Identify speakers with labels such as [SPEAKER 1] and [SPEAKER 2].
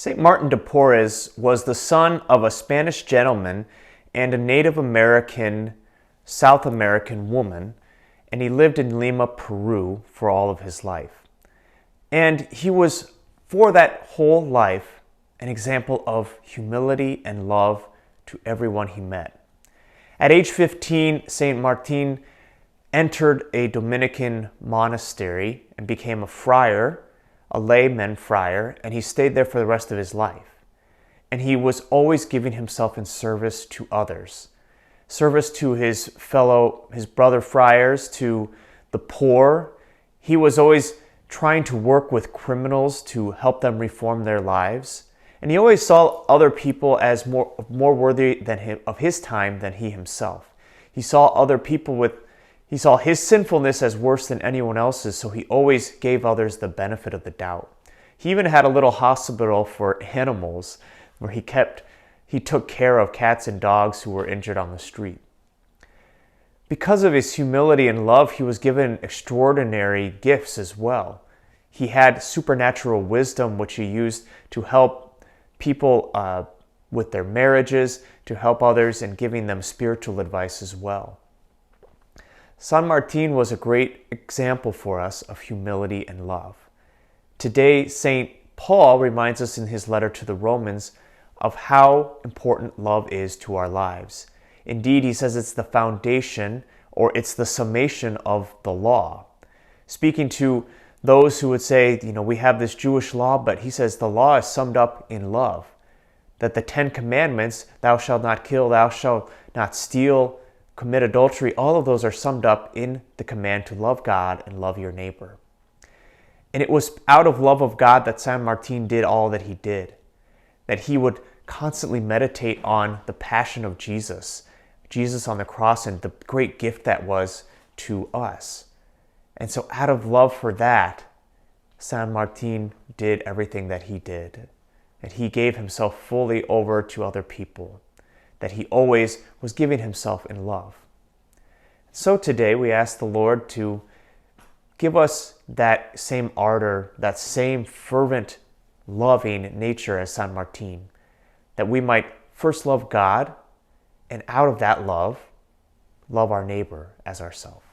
[SPEAKER 1] St. Martin de Porres was the son of a Spanish gentleman and a Native American, South American woman, and he lived in Lima, Peru for all of his life. And he was, for that whole life, an example of humility and love to everyone he met. At age 15, St. Martin entered a Dominican monastery and became a friar, a layman friar, and he stayed there for the rest of his life. And he was always giving himself in service to others, service to his brother friars, to the poor. He was always trying to work with criminals to help them reform their lives. And he always saw other people as more worthy of his time than he himself. He saw he saw his sinfulness as worse than anyone else's, so he always gave others the benefit of the doubt. He even had a little hospital for animals where he took care of cats and dogs who were injured on the street. Because of his humility and love, he was given extraordinary gifts as well. He had supernatural wisdom, which he used to help people with their marriages, to help others in giving them spiritual advice as well. San Martin was a great example for us of humility and love. Today, St. Paul reminds us in his letter to the Romans of how important love is to our lives. Indeed, he says it's the foundation, or it's the summation of the law. Speaking to those who would say, we have this Jewish law, but he says the law is summed up in love. That the 10 commandments, thou shalt not kill, thou shalt not steal, commit adultery, all of those are summed up in the command to love God and love your neighbor. And it was out of love of God that San Martin did all that he did. That he would constantly meditate on the passion of Jesus on the cross, and the great gift that was to us. And so out of love for that, San Martin did everything that he did. And he gave himself fully over to other people. That he always was giving himself in love. So today we ask the Lord to give us that same ardor, that same fervent, loving nature as San Martin, that we might first love God, and out of that love, love our neighbor as ourselves.